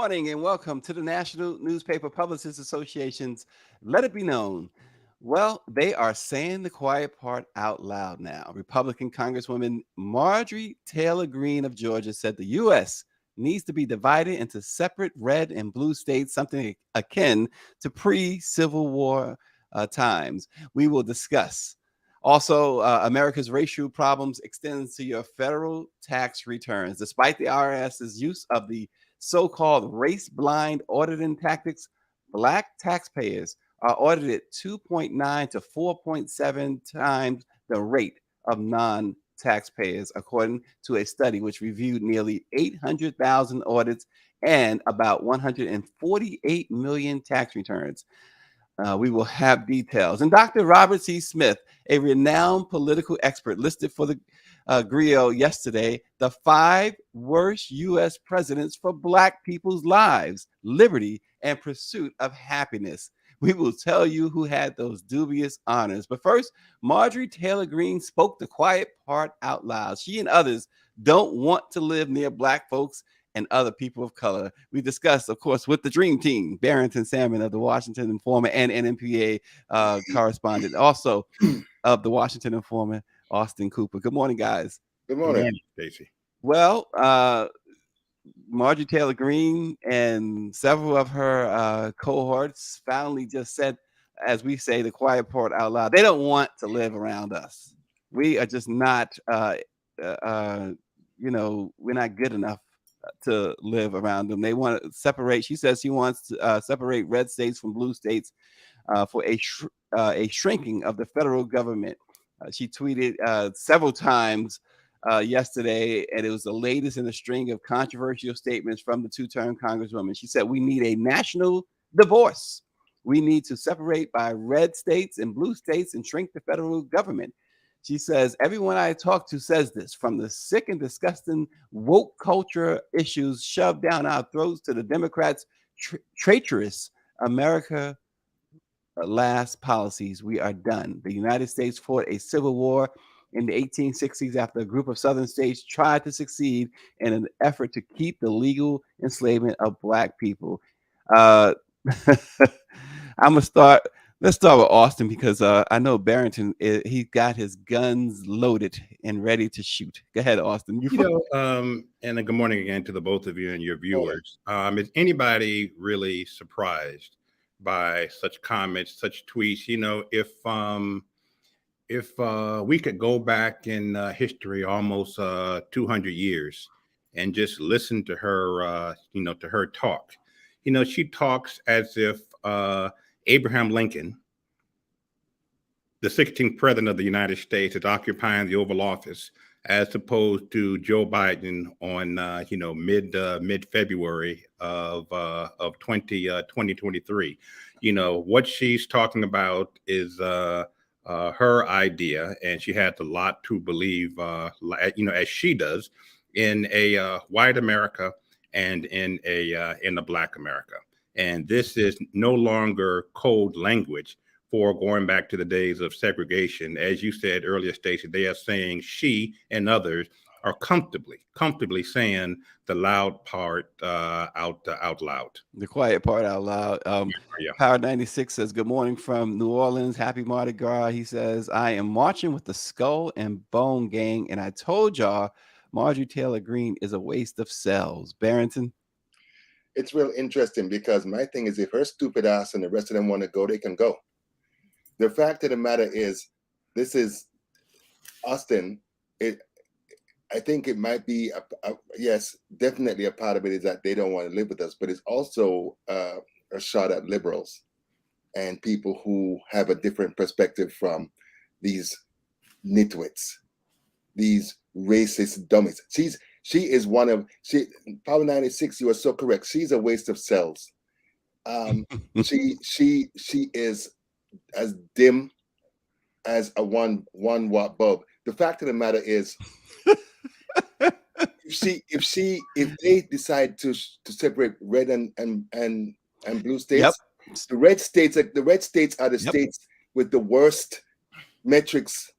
morning and welcome to the National Newspaper Publicists Association's Let It Be Known. Well, they are saying the quiet part out loud now. Republican Congresswoman Marjorie Taylor Greene of Georgia said the U.S. needs to be divided into separate red and blue states, something akin to pre-Civil War times. We will discuss. Also, America's racial problems extends to your federal tax returns. Despite the IRS's use of the so-called race-blind auditing tactics, Black taxpayers are audited 2.9 to 4.7 times the rate of non-taxpayers, according to a study which reviewed nearly 800,000 audits and about 148 million tax returns. We will have details. And Dr. Robert C. Smith, a renowned political expert, listed for the Grio yesterday the 5 worst U.S. presidents for Black people's lives, liberty, and pursuit of happiness. We will tell you who had those dubious honors. But first, Marjorie Taylor Greene spoke the quiet part out loud. She and others don't want to live near Black folks and other people of color. We discussed, of course, with the Dream Team, Barrington Salmon of the Washington Informer and NMPA correspondent, also of the Washington Informer, Austin Cooper. Good morning, guys. Good morning, Stacey. Well, Marjorie Taylor Greene and several of her cohorts finally just said, as we say, the quiet part out loud. They don't want to live around us. We are just not, we're not good enough to live around them. They want to separate. She says she wants to separate red states from blue states for a shrinking of the federal government. She tweeted several times yesterday, and it was the latest in a string of controversial statements from the two-term Congresswoman. She said, we need a national divorce. We need to separate by red states and blue states and shrink the federal government. She says, everyone I talk to says this, from the sick and disgusting woke culture issues shoved down our throats to the Democrats' traitorous America last policies. We are done. The United States fought a civil war in the 1860s after a group of southern states tried to succeed in an effort to keep the legal enslavement of Black people. I'm going to start. Let's start with Austin because I know Barrington, he got his guns loaded and ready to shoot. Go ahead, Austin. And good morning again to the both of you and your viewers. Is anybody really surprised by such comments, such tweets? If we could go back in history almost 200 years and just listen to her, to her talk. She talks as if Abraham Lincoln, the 16th president of the United States, is occupying the Oval Office, as opposed to Joe Biden on, mid-February of 2023. What she's talking about is her idea, and she has a lot to believe, as she does, in a white America and in a Black America. And this is no longer code language for going back to the days of segregation. As you said earlier, Stacey, they are saying, she and others are comfortably saying the loud part out loud. The quiet part out loud. Power 96 says, good morning from New Orleans. Happy Mardi Gras. He says, I am marching with the Skull and Bone Gang, and I told y'all Marjorie Taylor Greene is a waste of cells. Barrington? It's real interesting because my thing is, if her stupid ass and the rest of them want to go, they can go. The fact of the matter is, this is Austin. I think it might be, yes, definitely a part of it is that they don't want to live with us, but it's also a shot at liberals and people who have a different perspective from these nitwits, these racist dummies. She is Power 96, you are so correct. She's a waste of cells. She is as dim as a one watt bulb. The fact of the matter is, if they decide to separate red and blue states, the red states are the states with the worst metrics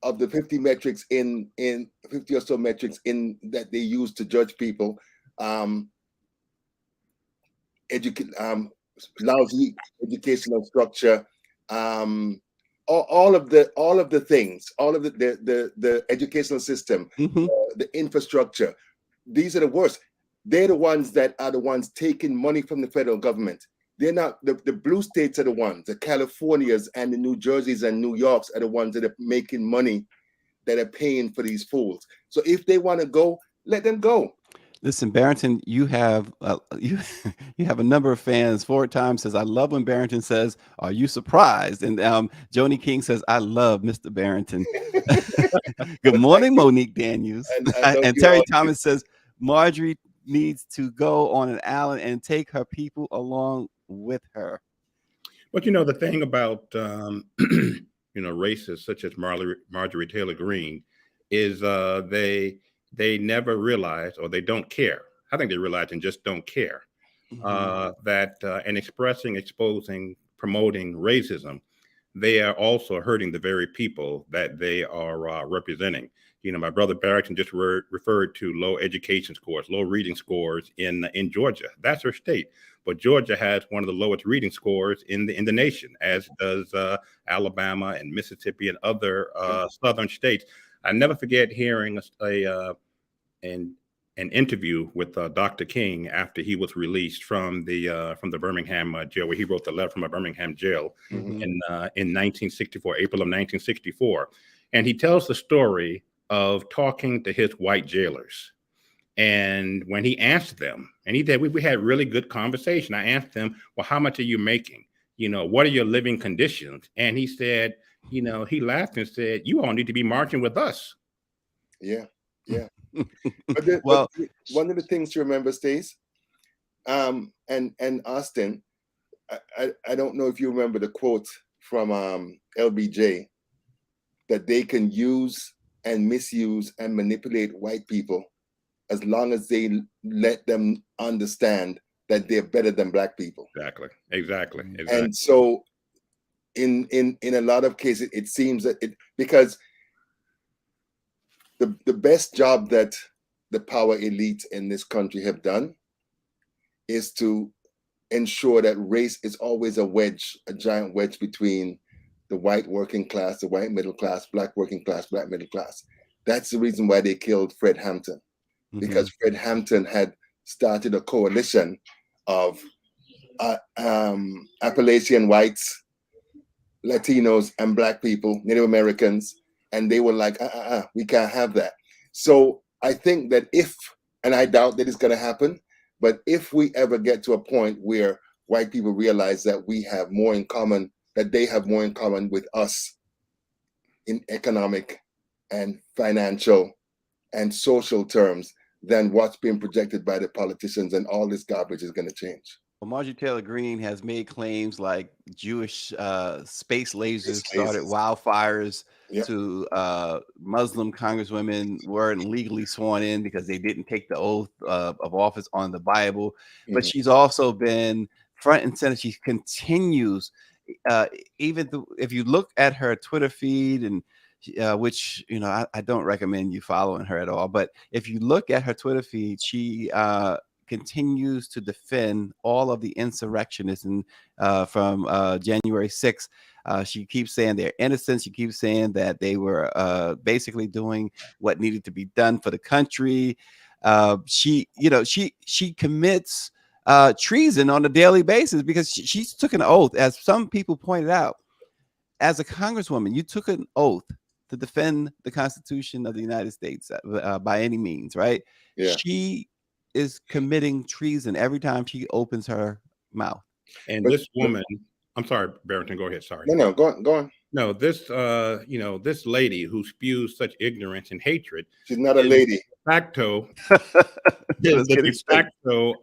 of the 50 metrics in 50 or so metrics in that they use to judge people. lousy educational structure, all of the things, all of the educational system, Hmm. the infrastructure. These are the worst. They're the ones that are the ones taking money from the federal government. They're not the blue states are the ones, the Californias and the New Jerseys and New Yorks are the ones that are making money, that are paying for these fools. So if they want to go, let them go. Listen, Barrington, you have you you have a number of fans. Forward Time says, "I love when Barrington says, 'Are you surprised?'" And Joni King says, "I love Mr. Barrington." Good Well, thank morning, you, Monique Daniels. and I love And you Terry all. Thomas says, "Marjorie needs to go on an island and take her people along with her." But the thing about racists such as Marjorie Taylor Greene is they never realize, or they don't care. I think they realize and just don't care Hmm. that in expressing, exposing, promoting racism, they are also hurting the very people that they are representing. My brother Barrington just referred to low education scores, low reading scores in Georgia. That's her state, but Georgia has one of the lowest reading scores in the nation, as does Alabama and Mississippi and other southern states. I never forget hearing an an interview with Dr. King after he was released from the Birmingham jail, where he wrote the letter from a Birmingham jail Mhm. Hmm. in 1964, April of 1964, and he tells the story of talking to his white jailers. And when he asked them, and we had really good conversation. I asked them, well, how much are you making? What are your living conditions? And he said, he laughed and said, you all need to be marching with us. Yeah, yeah. But Well, one of the things to remember, Stace, and Austin, I don't know if you remember the quote from LBJ, that they can use and misuse and manipulate white people as long as they let them understand that they're better than black people. Exactly. And so in a lot of cases, it seems that because the best job that the power elite in this country have done is to ensure that race is always a wedge, a giant wedge between the white working class, the white middle class, black working class, black middle class. That's the reason why they killed Fred Hampton, mhm. because Fred Hampton had started a coalition of Appalachian whites, Latinos, and black people, Native Americans, and they were like, we can't have that. So I think that and I doubt that it's going to happen, but if we ever get to a point where white people realize that we have more in common, that they have more in common with us in economic and financial and social terms than what's being projected by the politicians, and all this garbage is going to change. Well, Marjorie Taylor Greene has made claims like Jewish space lasers It's started lasers. wildfires, Yep. to Muslim congresswomen weren't legally sworn in because they didn't take the oath of office on the Bible. But Mhm. she's also been front and center. She continues, uh, if you look at her Twitter feed, and which I don't recommend you following her at all. But if you look at her Twitter feed, she continues to defend all of the insurrectionists from January 6th. She keeps saying they're innocent. She keeps saying that they were basically doing what needed to be done for the country. She commits treason on a daily basis because she's took an oath, as some people pointed out. As a congresswoman, you took an oath to defend the Constitution of the United States by any means, right? Yeah. She is committing treason every time she opens her mouth. And But, this but woman, I'm sorry, Barrington, go ahead. Sorry. no, go on, go on. No, this lady who spews such ignorance and hatred She's not a is lady. de facto is Let's the get it de straight. facto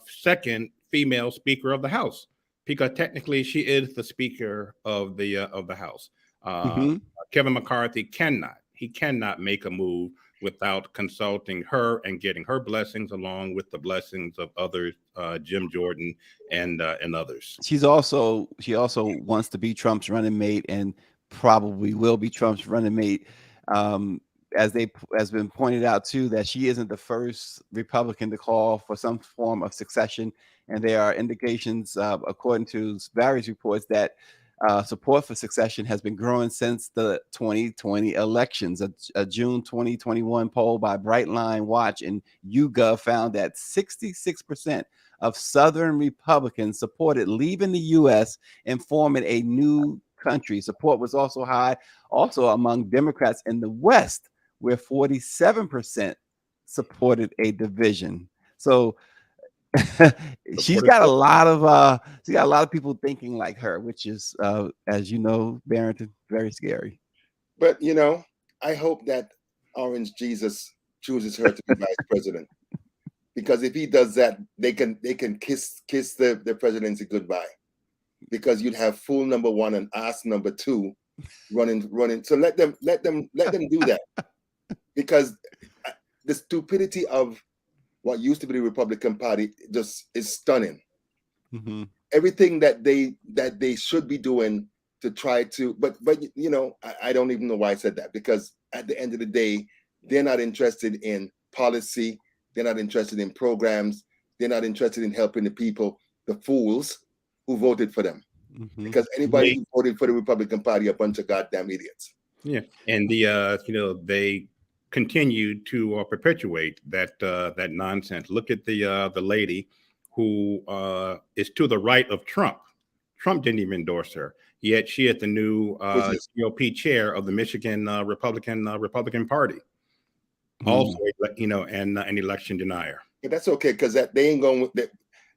second female Speaker of the House, because technically she is the Speaker of the House. Uh, Hmm. Kevin McCarthy cannot make a move without consulting her and getting her blessings, along with the blessings of others, Jim Jordan and others. She also wants to be Trump's running mate, and probably will be Trump's running mate. Um, as they has been pointed out too, that she isn't the first Republican to call for some form of succession, and there are indications, according to various reports, that support for succession has been growing since the 2020 elections. A June 2021 poll by Brightline Watch and YouGov found that 66% of Southern Republicans supported leaving the U.S. and forming a new country. Support was also high, also among Democrats in the West, where 47% supported a division. So she's Supported. got a lot of people thinking like her, which is, as you know, Barrington, very scary. But I hope that Orange Jesus chooses her to be vice president, because if he does that, they can kiss the presidency goodbye, because you'd have fool number one and ass number two running. So let them do that, because the stupidity of what used to be the Republican Party just is stunning. Mm-hmm. Everything that they should be doing to try to, but I don't even know why I said that, because at the end of the day, they're not interested in policy, they're not interested in programs, they're not interested in helping the people, the fools who voted for them. Mm-hmm. Because anybody who voted for the Republican Party, a bunch of goddamn idiots. Yeah, and they continue to perpetuate that nonsense. Look at the lady who is to the right of Trump. Trump didn't even endorse her, yet she is the new GOP chair of the Michigan Republican Party. Also, an election denier. But that's okay, because that they ain't going with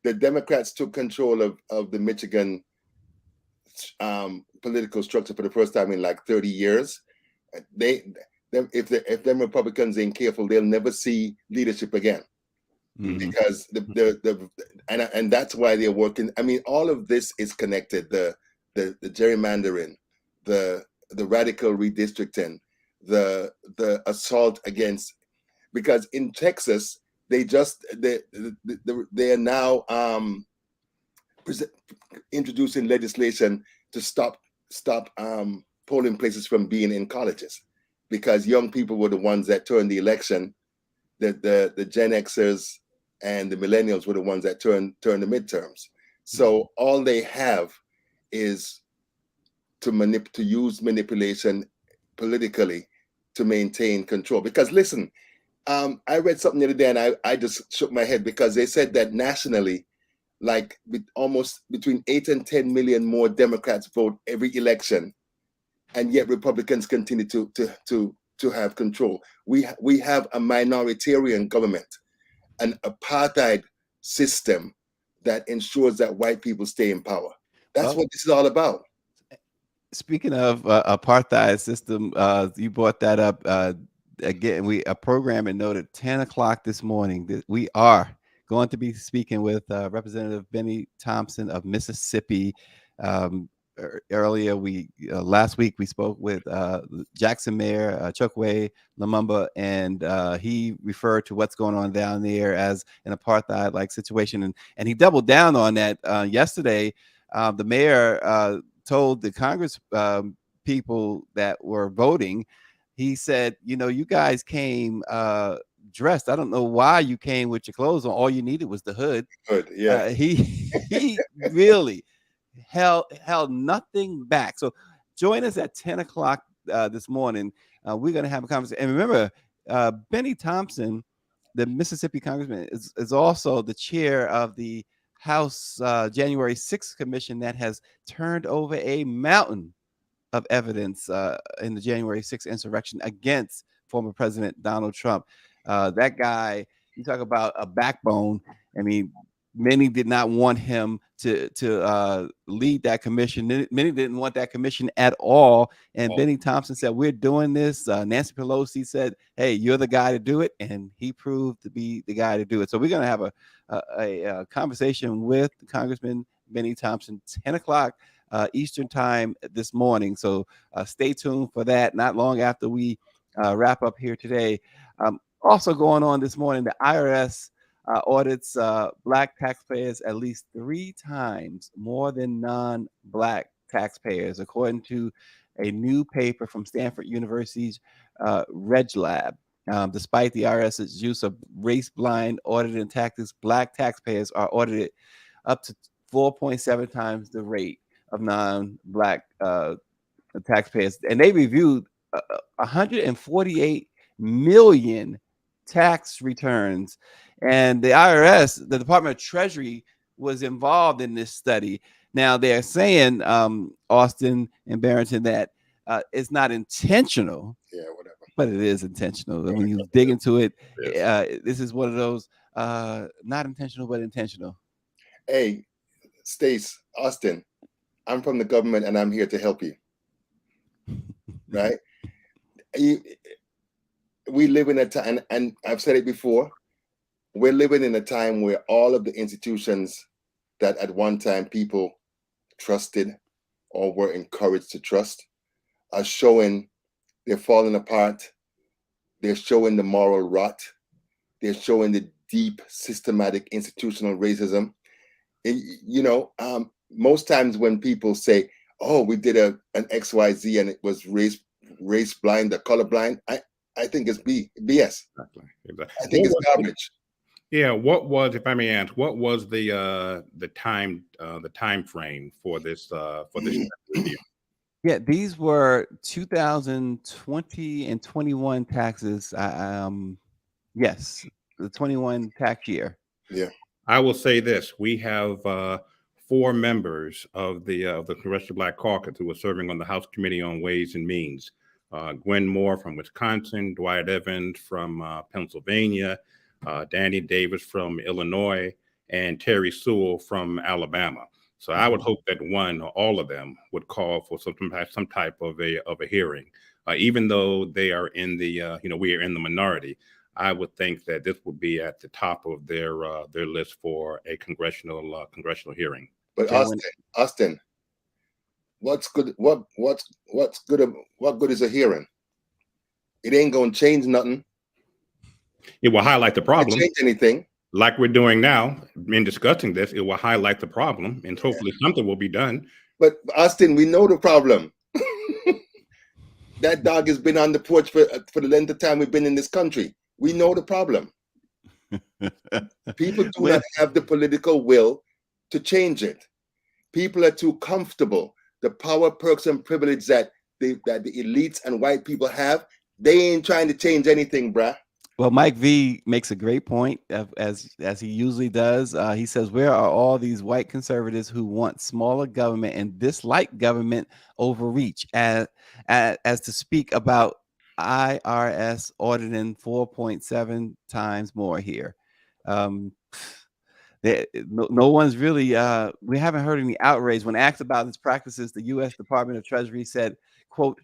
the Democrats took control of the Michigan political structure for the first time in like 30 years. If them Republicans ain't careful, they'll never see leadership again. Mm-hmm. Because and that's why they're working. I mean, all of this is connected. The gerrymandering, the radical redistricting, the assault against, because in Texas they are now introducing legislation to stop polling places from being in colleges, because young people were the ones that turned the election. The Gen Xers and the millennials were the ones that turned the midterms. So all they have is to use manipulation politically to maintain control. Because listen, I read something the other day and I just shook my head, because they said that nationally, like almost between 8 and 10 million more Democrats vote every election, and yet Republicans continue to have control. We have a minoritarian government, an apartheid system that ensures that white people stay in power. That's what this is all about. Speaking of apartheid system, you brought that up again. A program and note at 10 o'clock this morning that we are going to be speaking with Representative Benny Thompson of Mississippi. Earlier, last week we spoke with Jackson Mayor Chokwe Lumumba, and he referred to what's going on down there as an apartheid-like situation, and he doubled down on that yesterday. The mayor told the Congress people that were voting, he said, you guys came dressed. I don't know why you came with your clothes on. All you needed was the hood. Hood, yeah. He really held nothing back. So join us at 10 o'clock this morning. We're going to have a conversation. And remember, Benny Thompson, the Mississippi congressman, is also the chair of the House January 6th commission that has turned over a mountain of evidence in the January 6th insurrection against former President Donald Trump. That guy, you talk about a backbone. I mean, many did not want him to lead that commission. Many didn't want that commission at all. And Benny Thompson said, we're doing this. Nancy Pelosi said, hey, you're the guy to do it. And he proved to be the guy to do it. So we're going to have a conversation with Congressman Benny Thompson, 10 o'clock Eastern time this morning. So stay tuned for that. Not long after we wrap up here today. Also going on this morning, the IRS audits Black taxpayers at least 3 times more than non-Black taxpayers, according to a new paper from Stanford University's Reg Lab. Despite the IRS's use of race-blind auditing tactics, Black taxpayers are audited up to 4.7 times the rate of non-Black taxpayers, and they reviewed 148 million tax returns. And the IRS, the Department of Treasury, was involved in this study. Now they're saying, Austin and Barrington, that it's not intentional. Yeah, whatever. But it is intentional. And when you dig into it, this is one of those not intentional, but intentional. Hey, Stace, Austin, I'm from the government and I'm here to help you. Right? We live in a time, and I've said it before, we're living in a time where all of the institutions that at one time people trusted or were encouraged to trust are showing they're falling apart. They're showing the moral rot. They're showing the deep systematic institutional racism. Most times when people say, oh, we did an XYZ and it was race blind or color blind, I think it's BS. Exactly. I think it's garbage. Yeah, what was, if I may ask, what was the time frame for this review? Yeah, these were 2020 and 21 taxes. Yes, the 21 tax year. Yeah. I will say this: we have 4 members of the Congressional Black Caucus who are serving on the House Committee on Ways and Means. Gwen Moore from Wisconsin, Dwight Evans from Pennsylvania, Danny Davis from Illinois, and Terry Sewell from Alabama. So I would hope that one or all of them would call for some type of a hearing, even though they are in the we are in the minority. I would think that this would be at the top of their list for a congressional hearing. But Austin, what's good? What good is a hearing? It ain't gonna change nothing. It will highlight the problem. Change anything? Like we're doing now in discussing this, it will highlight the problem, and hopefully something will be done. But Austin, we know the problem. That dog has been on the porch for the length of time we've been in this country. We know the problem. People do not have the political will to change it. People are too comfortable. The power, perks, and privilege that the elites and white people have, they ain't trying to change anything, bruh. Well, Mike V makes a great point, as he usually does. He says, where are all these white conservatives who want smaller government and dislike government overreach, as to speak about IRS auditing 4.7 times more here? No one's really, we haven't heard any outrage. When asked about its practices, the U.S. Department of Treasury said, quote,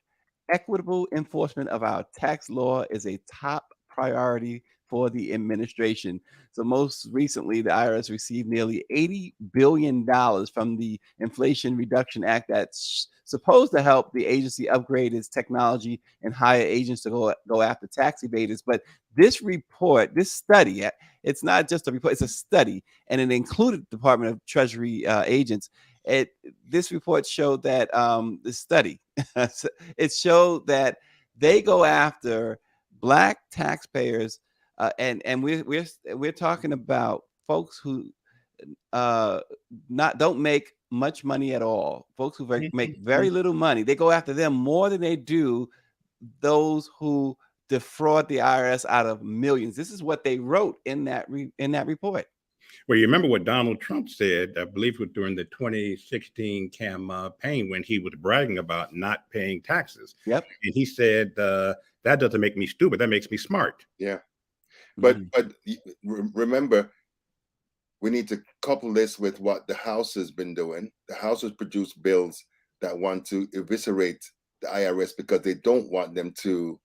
equitable enforcement of our tax law is a top priority for the administration. So most recently, the IRS received nearly $80 billion from the Inflation Reduction Act that's supposed to help the agency upgrade its technology and hire agents to go after tax evaders. But this report, this study, it's not just a report, it's a study, and it included Department of Treasury agents. This report showed that it showed that they go after Black taxpayers, and we're talking about folks who don't make much money at all. Folks who make very little money. They go after them more than they do those who defraud the IRS out of millions. This is what they wrote in that report. Well, you remember what Donald Trump said, I believe it was during the 2016 campaign, when he was bragging about not paying taxes. Yep. And he said, that doesn't make me stupid. That makes me smart. Yeah. But remember, we need to couple this with what the House has been doing. The House has produced bills that want to eviscerate the IRS because they don't want them to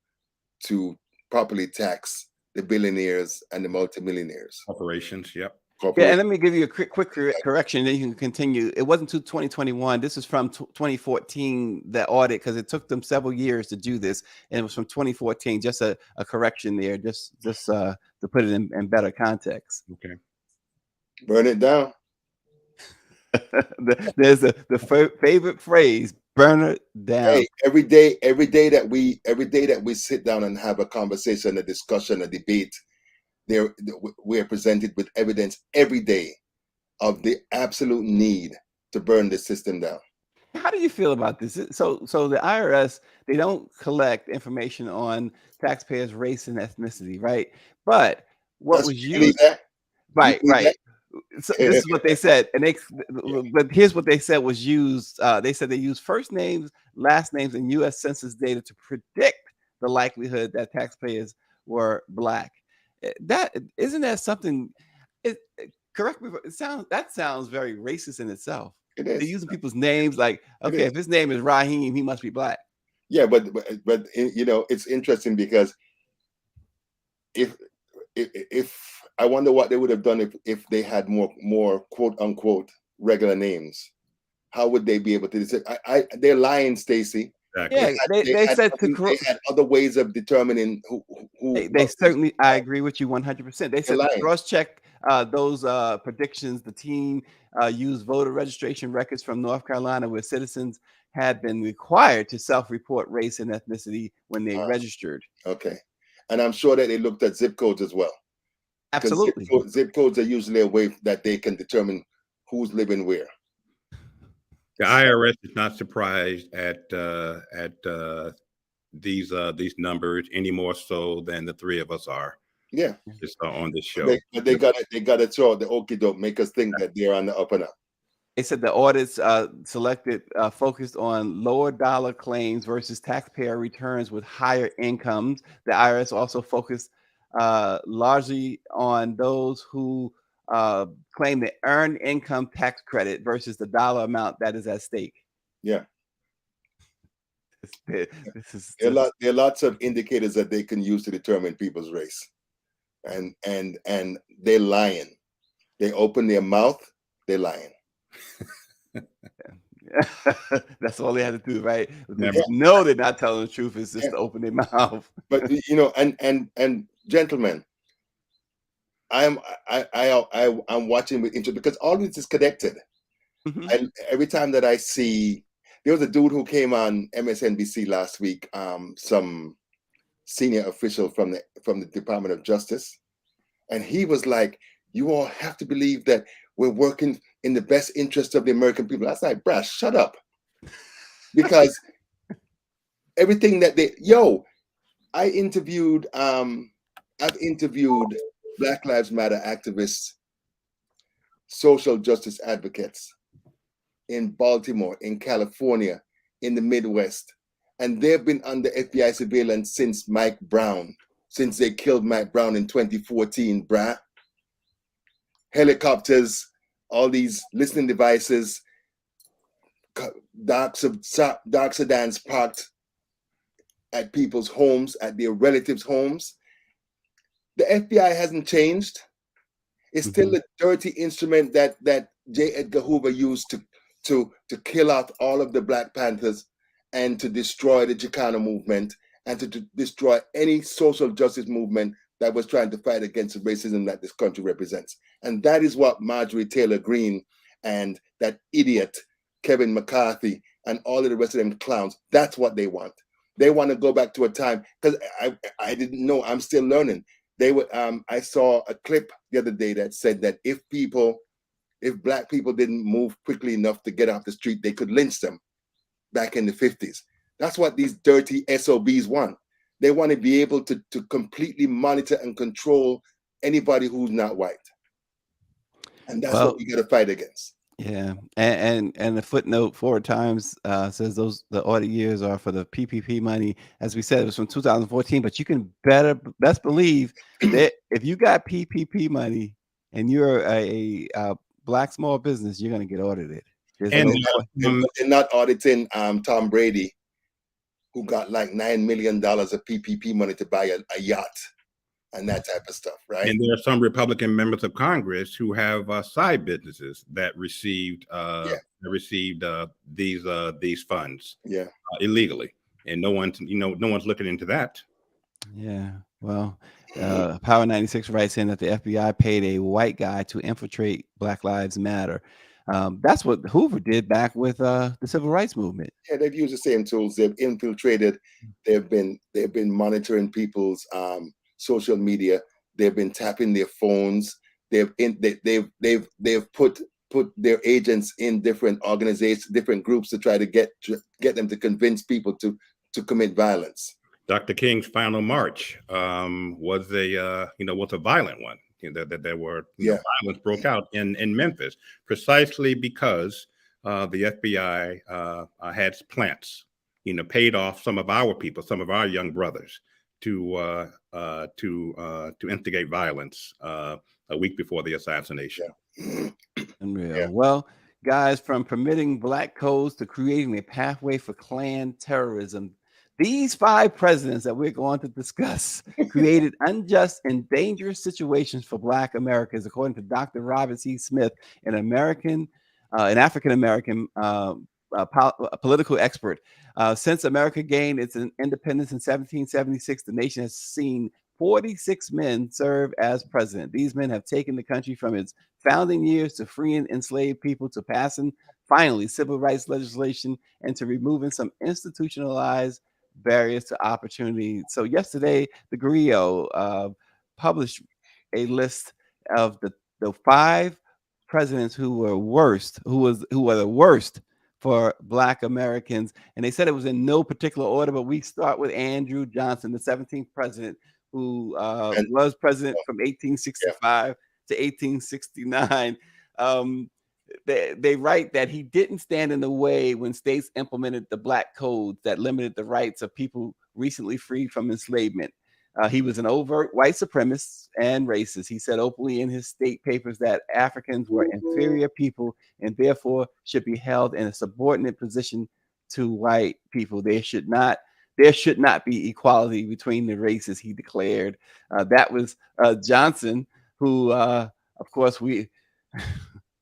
properly tax the billionaires and the multimillionaires. Corporations, yep. Yeah, and let me give you a quick correction, then you can continue. It wasn't to 2021. This is from 2014, the audit, because it took them several years to do this, and it was from 2014. Just a correction there, just to put it in better context. Okay. Burn it down. There's the favorite phrase, burn it down. Hey, every day that we sit down and have a conversation, a discussion, a debate, there we're presented with evidence every day of the absolute need to burn the system down. How do you feel about this? So the IRS, they don't collect information on taxpayers' race and ethnicity, right? But what That's was you believe used, that? You right, believe right. that? So this is what they said, and Yeah. but here's what they said was used. They said they used first names, last names, and U.S. Census data to predict the likelihood that taxpayers were black. That isn't that something? Correct me. That sounds very racist in itself. It They're is. using people's names like, It okay, is. if his name is Raheem, he must be black. Yeah, but you know, it's interesting because if if I wonder what they would have done if they had more quote unquote regular names. How would they be able to say? They're lying, Stacy. Exactly. Yeah, they said They had other ways of determining they what was certainly. I agree with you 100%. They they're said to lying. cross check those predictions. The team used voter registration records from North Carolina, where citizens had been required to self-report race and ethnicity when they registered. Okay, and I'm sure that they looked at zip codes as well, because Absolutely. zip codes are usually a way that they can determine who's living where. The IRS is not surprised at these numbers any more so than the three of us are. Yeah, Just on this show. they got to throw out the okie doke, make us think that they're on the up and up. They said the audits selected focused on lower dollar claims versus taxpayer returns with higher incomes. The IRS also focused largely on those who claim the earned income tax credit versus the dollar amount that is at stake. Yeah, This is there are, just there are lots of indicators that they can use to determine people's race, and they're lying. They open their mouth, they're lying. that's all they had to do, right? They Never. know they're not telling the truth. It's just Yeah. to open their mouth. But you know, and gentlemen, I'm watching with interest because all this is connected. Mhm. And every time that I see, there was a dude who came on MSNBC last week, some senior official from the Department of Justice, and he was like, "You all have to believe that we're working in the best interest of the American people." I was like, "Bruh, shut up," because everything that I interviewed, I've interviewed Black Lives Matter activists, social justice advocates in Baltimore, in California, in the Midwest. And they've been under FBI surveillance since Mike Brown, since they killed Mike Brown in 2014, bruh. Helicopters, all these listening devices, dark sedans parked at people's homes, at their relatives' homes. The FBI hasn't changed. It's still the dirty instrument that J. Edgar Hoover used to kill out all of the Black Panthers and to destroy the Chicano movement and to destroy any social justice movement that was trying to fight against the racism that this country represents. And that is what Marjorie Taylor Greene and that idiot Kevin McCarthy and all of the rest of them clowns, that's what they want. They want to go back to a time, because I didn't know, I'm still learning. They were I saw a clip the other day that said that if Black people didn't move quickly enough to get off the street, they could lynch them back in the 50s. That's what these dirty SOBs want. They want to be able to completely monitor and control anybody who's not white. And that's what we got to fight against. Yeah, and the footnote 4 times says the audit years are for the PPP money. As we said, it was from 2014, but you can best believe that if you got PPP money and you're a Black small business, you're going to get audited. And they're not auditing Tom Brady, who got like $9 million of PPP money to buy a yacht and that type of stuff, right? And there are some Republican members of Congress who have side businesses that received these funds illegally, and no one's looking into that. Yeah, well, Power 96 writes in that the FBI paid a white guy to infiltrate Black Lives Matter. That's what Hoover did back with the civil rights movement. Yeah, they've used the same tools. They've infiltrated. They've been monitoring people's social media. They've been tapping their phones. They've put their agents in different organizations, different groups to try to get them to convince people to commit violence. Dr. King's final march was a violent one. That there were violence broke out in Memphis precisely because the FBI had plants, paid off some of our people, some of our young brothers to instigate violence a week before the assassination. Yeah. Unreal. Yeah. Well, guys, from permitting black codes to creating a pathway for Klan terrorism, these 5 presidents that we're going to discuss created unjust and dangerous situations for Black Americans, according to Dr. Robert C. Smith, an African American political expert. Since America gained its independence in 1776, the nation has seen 46 men serve as president. These men have taken the country from its founding years to freeing enslaved people, to passing finally civil rights legislation, and to removing some institutionalized barriers to opportunity. So yesterday, the Grio published a list of the 5 presidents who were the worst for Black Americans, and they said it was in no particular order. But we start with Andrew Johnson, the 17th president, who was president from 1865 to 1869. They write that he didn't stand in the way when states implemented the black codes that limited the rights of people recently freed from enslavement. He was an overt white supremacist and racist. He said openly in his state papers that Africans were inferior people and therefore should be held in a subordinate position to white people. There should not be equality between the races, he declared. That was Johnson, who, of course,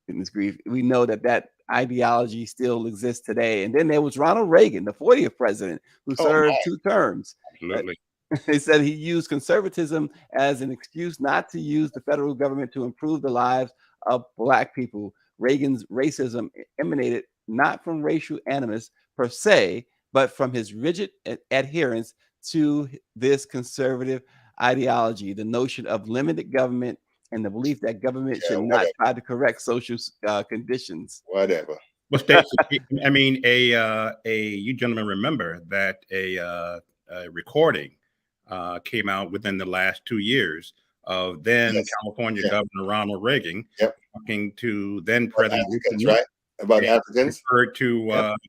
goodness grief, we know that ideology still exists today. And then there was Ronald Reagan, the 40th president, who served 2 terms. Absolutely. They said he used conservatism as an excuse not to use the federal government to improve the lives of Black people. Reagan's racism emanated not from racial animus per se, but from his rigid adherence to this conservative ideology, the notion of limited government and the belief that government should not try to correct social conditions. Whatever. Well, Stacey, I mean, you gentlemen remember that a recording came out within the last 2 years of then California Governor Ronald Reagan talking to then President Africans, right? About Africans.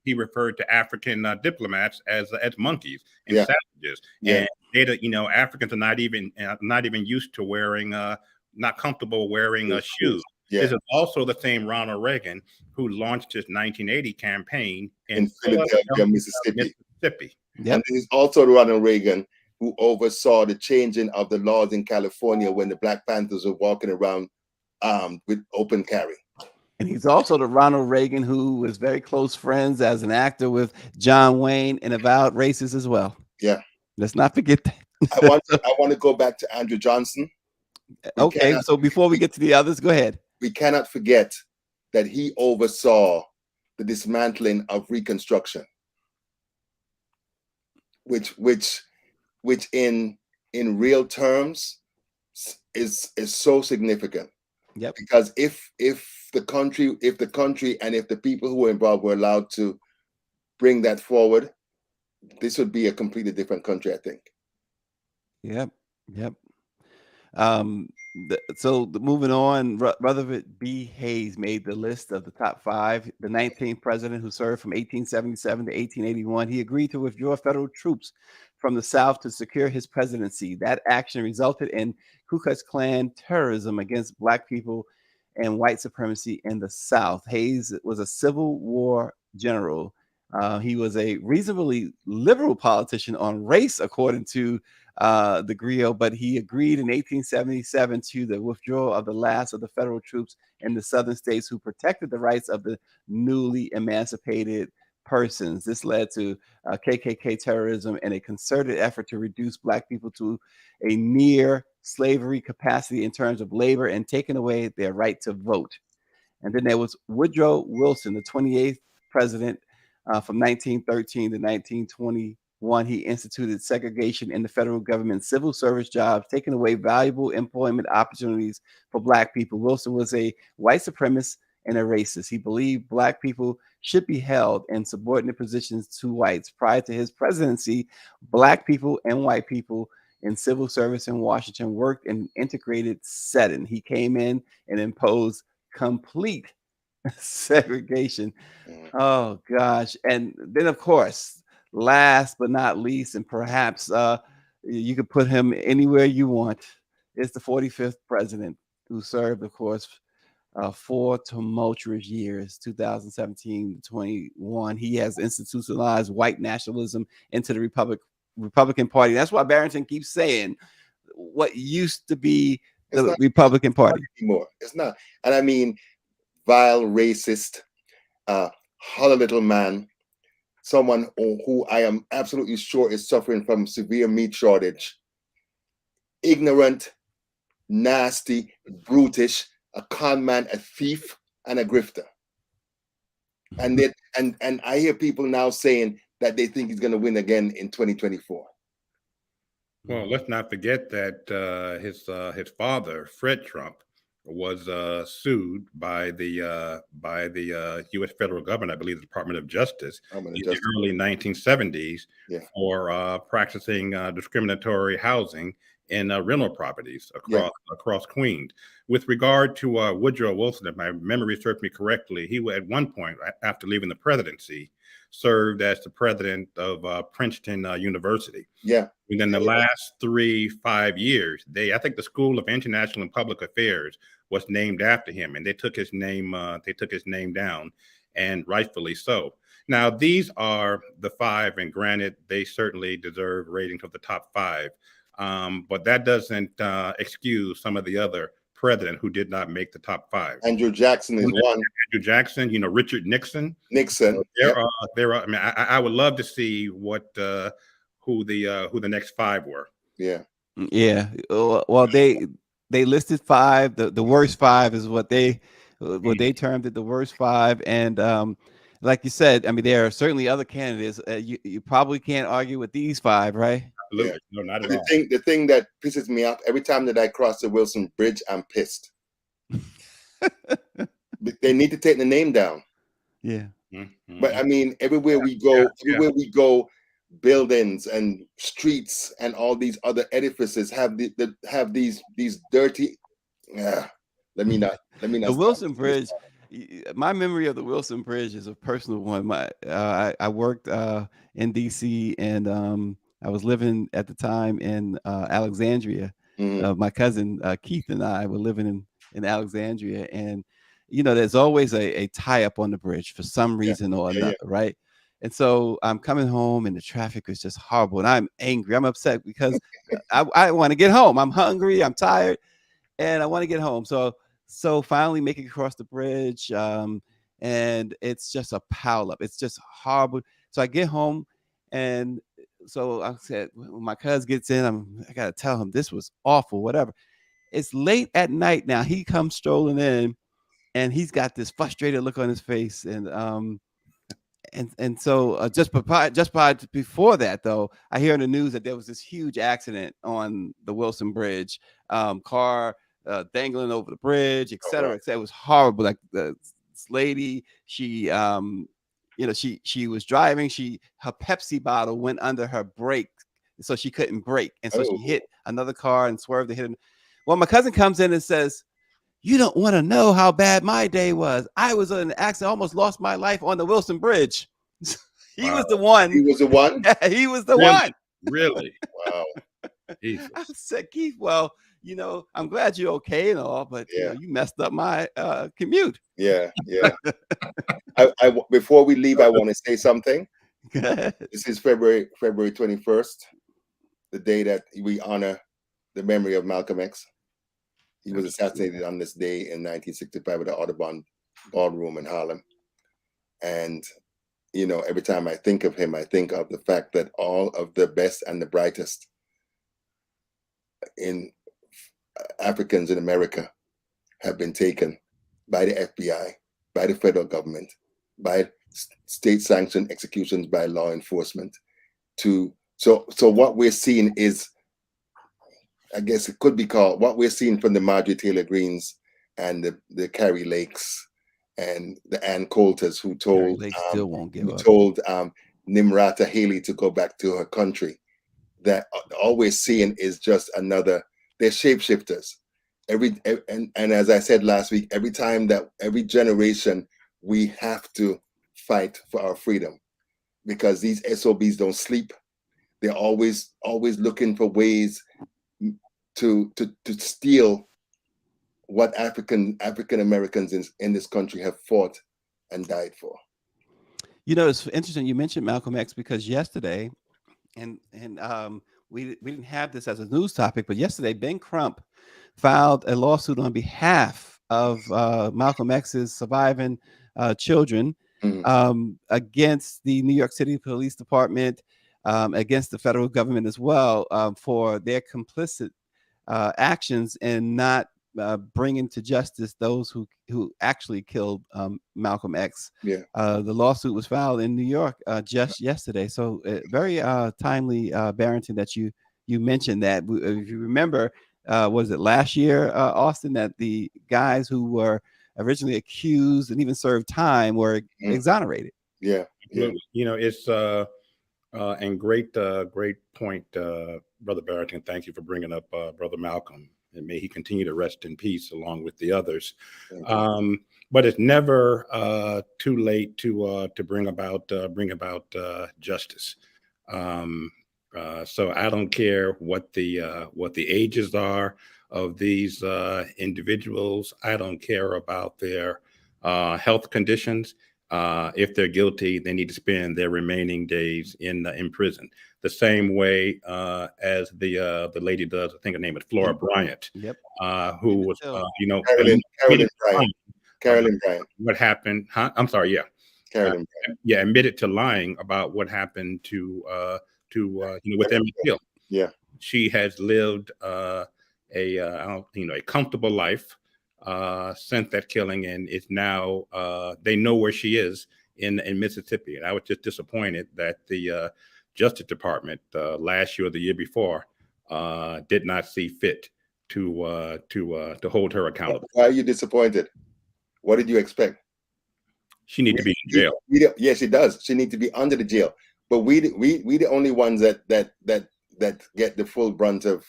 He referred to African diplomats as monkeys and savages. And Africans are not even used to wearing not comfortable wearing shoes. This is also the same Ronald Reagan who launched his 1980 campaign in Philadelphia, Mississippi. Yep. And this is also Ronald Reagan who oversaw the changing of the laws in California when the Black Panthers were walking around with open carry. And he's also the Ronald Reagan who was very close friends as an actor with John Wayne, and avowed racist as well. Yeah. Let's not forget that. I want to go back to Andrew Johnson. Okay, so before we get to the others, go ahead. We cannot forget that he oversaw the dismantling of Reconstruction, which in real terms is so significant. Yep. Because if the country and if the people who were involved were allowed to bring that forward, this would be a completely different country, I think. Yep. So moving on, Rutherford B. Hayes made the list of the top 5, the 19th president who served from 1877 to 1881. He agreed to withdraw federal troops from the South to secure his presidency. That action resulted in Ku Klux Klan terrorism against Black people and white supremacy in the South. Hayes was a Civil War general. He was a reasonably liberal politician on race, according to the Grio, but he agreed in 1877 to the withdrawal of the last of the federal troops in the southern states who protected the rights of the newly emancipated persons. This led to KKK terrorism and a concerted effort to reduce Black people to a near slavery capacity in terms of labor and taking away their right to vote. And then there was Woodrow Wilson, the 28th president from 1913 to 1921. He instituted segregation in the federal government civil service jobs, taking away valuable employment opportunities for Black people. Wilson was a white supremacist and a racist. He believed Black people should be held in subordinate positions to whites. Prior to his presidency, Black people and white people in civil service in Washington worked in integrated setting. He came in and imposed complete segregation. Oh gosh. And then of course, last but not least, and perhaps you could put him anywhere you want, is the 45th president who served, of course, 4 tumultuous years, 2017 to 21. He has institutionalized white nationalism into the Republican Party. That's why Barrington keeps saying what used to be the Republican Party anymore. It's not. And I mean, vile, racist, hollow little man, someone who I am absolutely sure is suffering from severe meat shortage, ignorant, nasty, brutish, a con man, a thief, and a grifter. And that, and I hear people now saying that they think he's going to win again in 2024. Well, let's not forget that his father, Fred Trump, was sued by the U.S. federal government, I believe the Department of Justice, in the early 1970s for practicing discriminatory housing in rental properties across Queens. With regard to Woodrow Wilson, if my memory serves me correctly, he at one point, after leaving the presidency, served as the president of Princeton University. Yeah. Within the last 3-5 years, I think the School of International and Public Affairs was named after him, and they took his name down, and rightfully so. Now, these are the 5, and granted, they certainly deserve ratings of the top 5, but that doesn't excuse some of the other presidents who did not make the top 5. Andrew Jackson is one. Andrew Jackson, Richard Nixon. There are. I mean, I would love to see what who the next 5 were. Yeah. Well, they listed 5. The worst 5 is what they termed it, the worst 5. And like you said, I mean, there are certainly other candidates. You probably can't argue with these 5, right? Absolutely. No, not at all. The thing that pisses me off every time that I cross the Wilson Bridge, I'm pissed. They need to take the name down. Yeah. Mm-hmm. But I mean, everywhere we go, buildings and streets and all these other edifices have these dirty. Let me not. The Wilson Bridge. My memory of the Wilson Bridge is a personal one. I worked in D.C. and I was living at the time in Alexandria. Mm-hmm. My cousin Keith and I were living in Alexandria, and there's always a tie up on the bridge for some reason or another, right? And so I'm coming home and the traffic is just horrible, and I'm angry. I'm upset because I want to get home. I'm hungry. I'm tired, and I want to get home. So finally making across the bridge, and it's just a pile up. It's just horrible. So I get home, and so I said, when my cousin gets in, I got to tell him this was awful, whatever. It's late at night now. He comes strolling in, and he's got this frustrated look on his face. And so just before that, though, I hear in the news that there was this huge accident on the Wilson Bridge, car dangling over the bridge, et cetera, et cetera. It was horrible. Like this lady, she was driving. Her Pepsi bottle went under her brake, so she couldn't brake, and so she hit another car and swerved to hit him. Well, my cousin comes in and says, "You don't want to know how bad my day was. I was in an accident, almost lost my life on the Wilson Bridge." He was the one. He was the one. He was the one. Really? Wow. Jesus. I said, Keith, well, I'm glad you're okay and all, but you messed up my commute. Yeah. I before we leave, I want to say something. This is February 21st, the day that we honor the memory of Malcolm X. He was assassinated on this day in 1965 at the Audubon Ballroom in Harlem. And, every time I think of him, I think of the fact that all of the best and the brightest in Africans in America have been taken by the FBI, by the federal government, by state-sanctioned executions by law enforcement. So what we're seeing is, I guess it could be called, what we're seeing from the Marjorie Taylor Greenes and the Carrie Lakes and the Ann Coulters Carrie Lake still won't give who up. told Nimrata Haley to go back to her country. That all we're seeing is just another, they're shapeshifters. And as I said last week, every generation we have to fight for our freedom, because these SOBs don't sleep. They're always looking for ways to steal what African Americans in this country have fought and died for. You know, it's interesting you mentioned Malcolm X, because yesterday, and we didn't have this as a news topic, but yesterday Ben Crump filed a lawsuit on behalf of Malcolm X's surviving children against the New York City Police Department, against the federal government as well, for their complicit actions in not bringing to justice those who actually killed Malcolm X. Yeah. The lawsuit was filed in New York just yesterday. So very timely, Barrington, that you mentioned that. If you remember, was it last year, Austin, that the guys who were originally accused and even served time were exonerated? Yeah. Absolutely. You know, it's and great point, Brother Barrington. Thank you for bringing up Brother Malcolm, and may he continue to rest in peace along with the others. But it's never too late to bring about justice. So I don't care what the ages are of these individuals. I don't care about their health conditions. If they're guilty, they need to spend their remaining days in prison. The same way as the lady does. I think her name is Flora Bryant. Yep. Who was Carolyn Bryant. What happened? Huh? I'm sorry. Yeah. Carolyn Bryant. Yeah, admitted to lying about what happened to with Emmett Till. Yeah. She has lived a comfortable life since that killing, and it's now they know where she is in Mississippi. And I was just disappointed that the Justice Department last year or the year before did not see fit to hold her accountable. Why are you disappointed? What did you expect? She needs to be in jail. Yes, she does. She needs to be under the jail. But we the only ones that get the full brunt of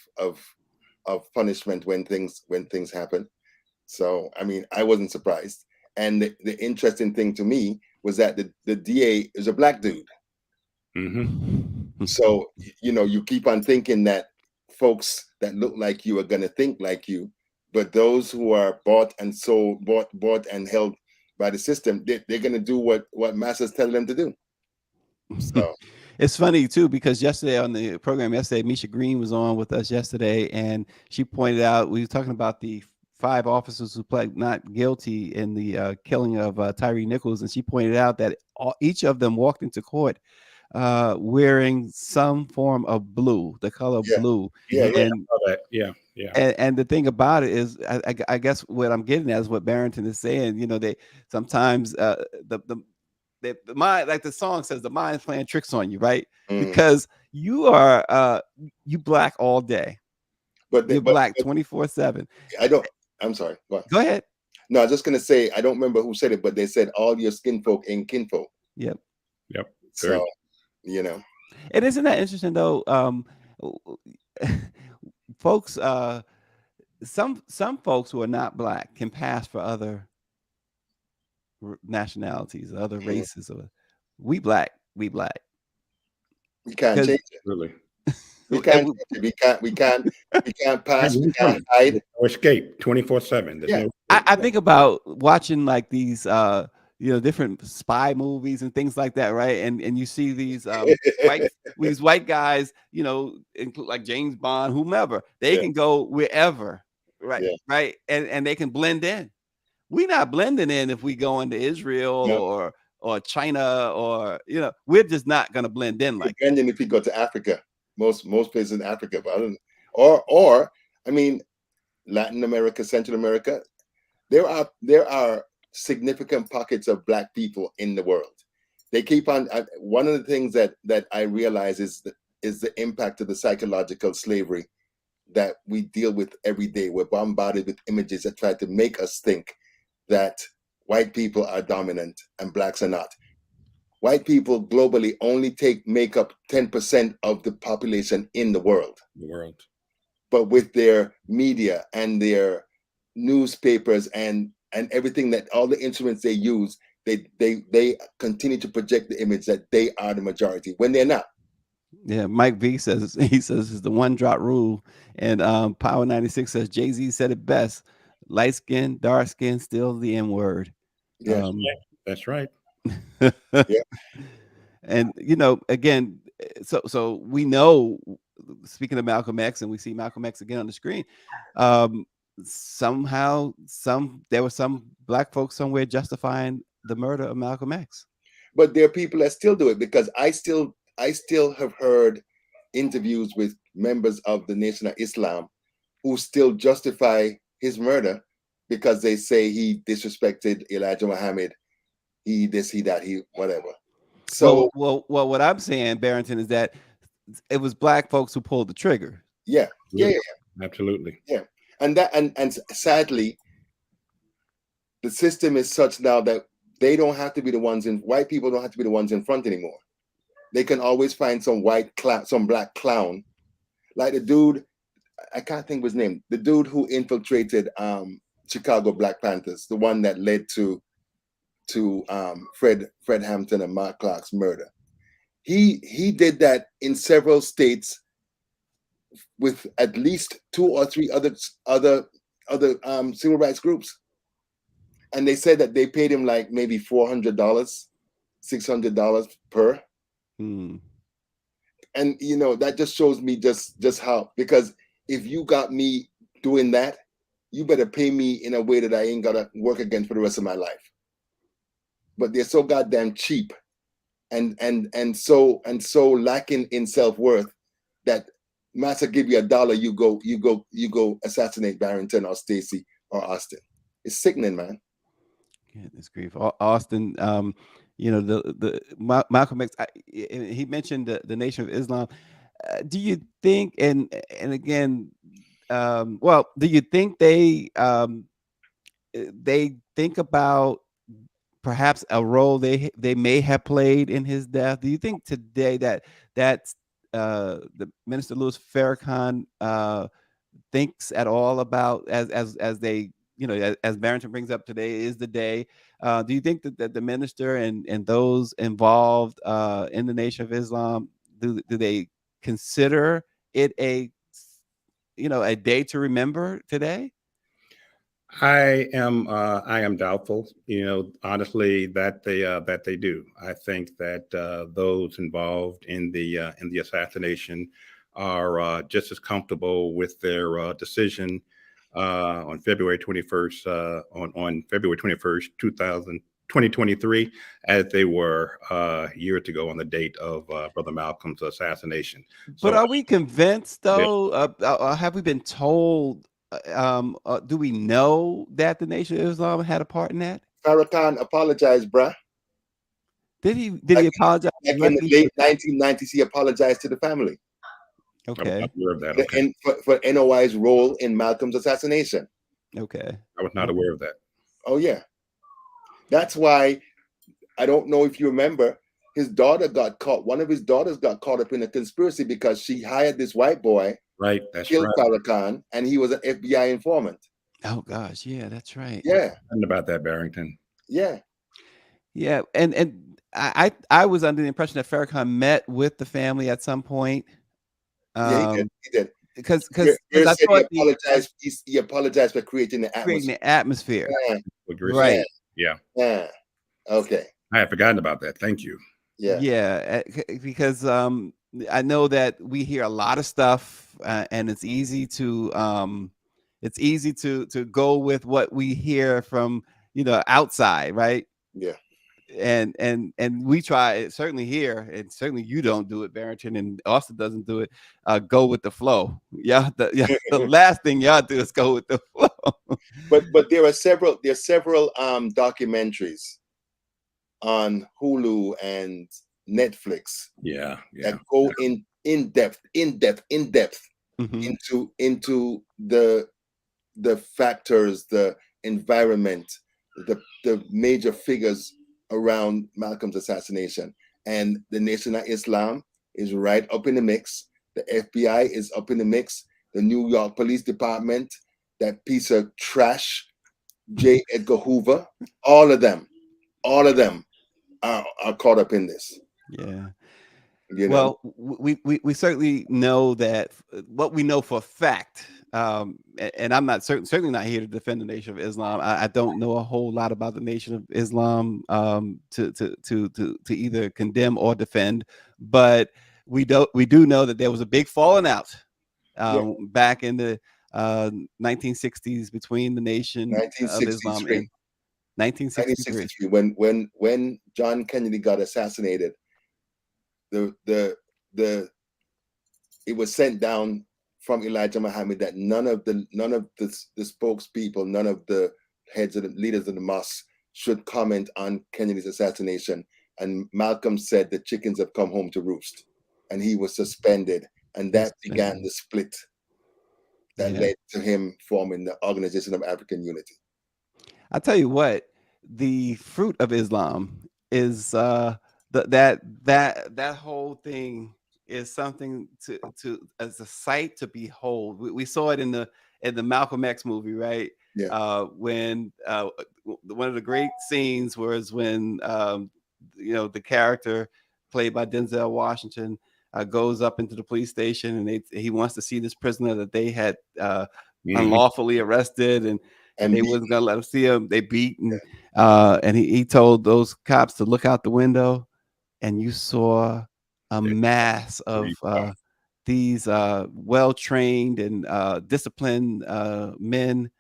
punishment when things happen. So I mean, I wasn't surprised. And the interesting thing to me was that the DA is a black dude. So you keep on thinking that folks that look like you are going to think like you, but those who are bought and held by the system, they're going to do what masses tell them to do. So it's funny too, because yesterday on the program Misha Green was on with us yesterday, and she pointed out, we were talking about the 5 officers who pled not guilty in the killing of Tyree Nichols, and she pointed out that each of them walked into court wearing some form of blue, the color blue. And the thing about it is, I guess what I'm getting at is what Barrington is saying. They sometimes the mind, like the song says, the mind's playing tricks on you, right? Because you are you black all day, but you're black 24/7. I'm sorry. Go ahead. No, I was just gonna say, I don't remember who said it, but they said all your skin folk ain't kinfolk. Yep. So and isn't that interesting though? Folks, some folks who are not black can pass for other nationalities, other races. Or we black. We can't change it. Really. We can't pass. We can't hide or escape 24/7. Yeah. I think about watching like these different spy movies and things like that, right? And you see these white guys, include like James Bond, whomever, they can go wherever, right? Right. And they can blend in. We're not blending in if we go into Israel or China, or we're just not gonna blend in like that. And then if you go to Africa, most places in Africa, but I mean Latin America, Central America, there are significant pockets of Black people in the world. They keep on. One of the things that I realize is the impact of the psychological slavery that we deal with every day. We're bombarded with images that try to make us think that white people are dominant and Blacks are not. White people globally only make up 10% of the population in the world. The world. But with their media and their newspapers and everything, that all the instruments they use, they continue to project the image that they are the majority when they're not. Yeah, Mike V says it's the one drop rule, and Power 96 says Jay-Z said it best: light skin, dark skin, still the N word. Yeah, That's right. yeah. And again, so we know. Speaking of Malcolm X, and we see Malcolm X again on the screen. Somehow, there were some Black folks somewhere justifying the murder of Malcolm X. But there are people that still do it, because I still have heard interviews with members of the Nation of Islam who still justify his murder because they say he disrespected Elijah Muhammad, he this, he that, he whatever. So well, what I'm saying, Barrington, is that it was Black folks who pulled the trigger. yeah, absolutely. Yeah, and that and sadly, the system is such now that they don't have to be the ones in. White people don't have to be the ones in front anymore. They can always find some some Black clown, like the dude, I can't think of his name, the dude who infiltrated Chicago Black Panthers, the one that led to Fred Hampton and Mark Clark's murder. He did that in several states with at least 2 or 3 other civil rights groups, and they said that they paid him like maybe $400, $600 per. Hmm. And that just shows me just how, because if you got me doing that, you better pay me in a way that I ain't gotta work again for the rest of my life. But they're so goddamn cheap and so lacking in self-worth that Master give you $1, you go assassinate Barrington or Stacy or Austin. It's sickening, man. Goodness grief, Austin. The Malcolm X. He mentioned the Nation of Islam. Do you think, and again, well, do you think they think about perhaps a role they may have played in his death? Do you think today that the Minister Louis Farrakhan thinks at all about, as they, as Barrington brings up, today is the day? Do you think that the minister and those involved in the Nation of Islam, do they consider it a day to remember today? I am doubtful, honestly, that they do. I think that those involved in the assassination are just as comfortable with their decision on February 21st, on February 21st, 2023, as they were years ago on the date of Brother Malcolm's assassination. But So, are we convinced, though? Have we been told? Do we know that the Nation of Islam had a part in that? Farrakhan apologized, bruh. Did he apologize? Like in the late 1990s, he apologized to the family. Okay. I was not aware of that. Okay. For NOI's role in Malcolm's assassination. Okay. I was not aware of that. Oh yeah. That's why, I don't know if you remember, his daughter got caught. One of his daughters got caught up in a conspiracy because she hired this white boy. Right. That's killed right. Farrakhan, and he was an FBI informant. Oh gosh, yeah, that's right. Yeah. About that, Barrington. Yeah. Yeah, and I was under the impression that Farrakhan met with the family at some point. Yeah, he did. Because I thought he apologized for creating the atmosphere. Yeah. Right. Yeah. Yeah. Okay. I had forgotten about that. Thank you. Yeah. Yeah, because I know that we hear a lot of stuff, and it's easy to go with what we hear from outside, right? Yeah. And we try, certainly here, and certainly you don't do it, Barrington, and Austin doesn't do it. Go with the flow. The last thing y'all do is go with the flow. but there are several documentaries on Hulu and Netflix Yeah, that go in depth Mhm. into the factors, the environment, the major figures around Malcolm's assassination. And the Nation of Islam is right up in the mix. The FBI is up in the mix. The New York Police Department, that piece of trash, J. Edgar Hoover, all of them are caught up in this. Yeah. You know, Well, we certainly know that what we know for a fact, and I'm not certainly not here to defend the Nation of Islam. I don't know a whole lot about the Nation of Islam to either condemn or defend, but we do know that there was a big falling out yeah, back in the 1960s between the Nation of Islam 1963. and 1963. 1963, when John Kennedy got assassinated, the it was sent down from Elijah Muhammad that none of the spokespeople, none of the heads of the leaders of the mosque should comment on Kennedy's assassination. And Malcolm said the chickens have come home to roost, and he was suspended, and that began the split that Yeah. led to him forming the Organization of African Unity. I tell you what, the fruit of Islam is that whole thing is something to as a sight to behold. We saw it in the Malcolm X movie, right? Yeah. When one of the great scenes was when the character played by Denzel Washington goes up into the police station, and he wants to see this prisoner that they had unlawfully arrested, and they wasn't gonna let him see him. They beat, and he told those cops to look out the window, and you saw a mass of these well-trained and disciplined men.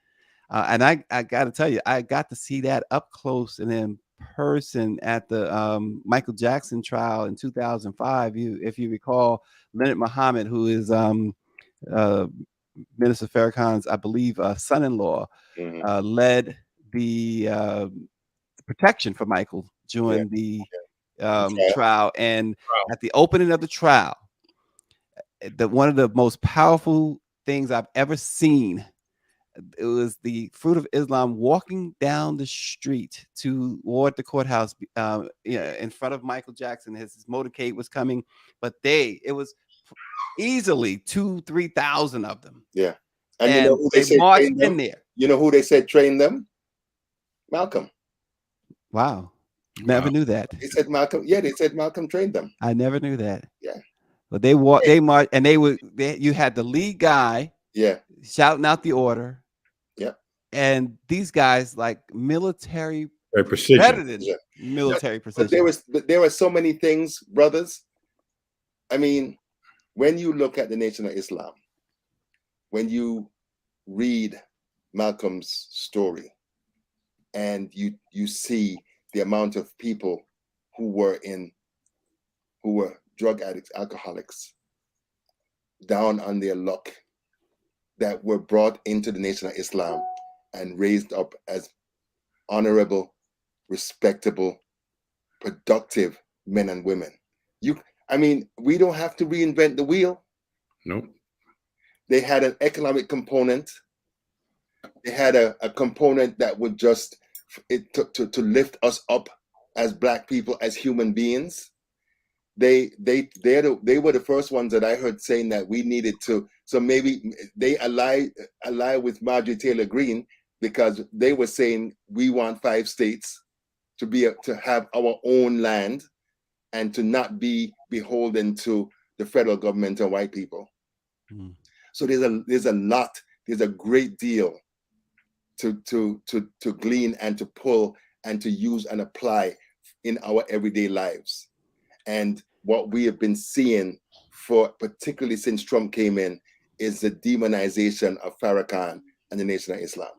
And I got to tell you, I got to see that up close and in person at the Michael Jackson trial in 2005. If you recall, Leonard Muhammad, who is uh, Minister Farrakhan's, I believe, son-in-law, led the protection for Michael during the trial. And at the opening of the trial, one of the most powerful things I've ever seen, it was the fruit of Islam walking down the street toward the courthouse, in front of Michael Jackson. His motorcade was coming, but it was easily 2,000-3,000 of them. Yeah. And you know And who they said marched trained them? in there. You know who they said trained them? Malcolm. Wow. Never knew that. They said Malcolm. Yeah, they said Malcolm trained them. I never knew that. Yeah. But they marched, and you had the lead guy shouting out the order. Yeah. And these guys, like military precision. better than military precision. But there were so many things, brothers. I mean, when you look at the Nation of Islam, when you read Malcolm's story, and you see the amount of people who were drug addicts, alcoholics, down on their luck, that were brought into the Nation of Islam and raised up as honorable, respectable, productive men and women. We don't have to reinvent the wheel. Nope. They had an economic component. They had a component that would just to lift us up as Black people, as human beings. They were the first ones that I heard saying that we needed to. So maybe they ally with Marjorie Taylor Greene, because they were saying we want 5 states to have our own land and to not be beholden to the federal government and white people. So there's a great deal to glean and to pull and to use and apply in our everyday lives. And what we have been seeing, particularly since Trump came in, is the demonization of Farrakhan and the Nation of Islam.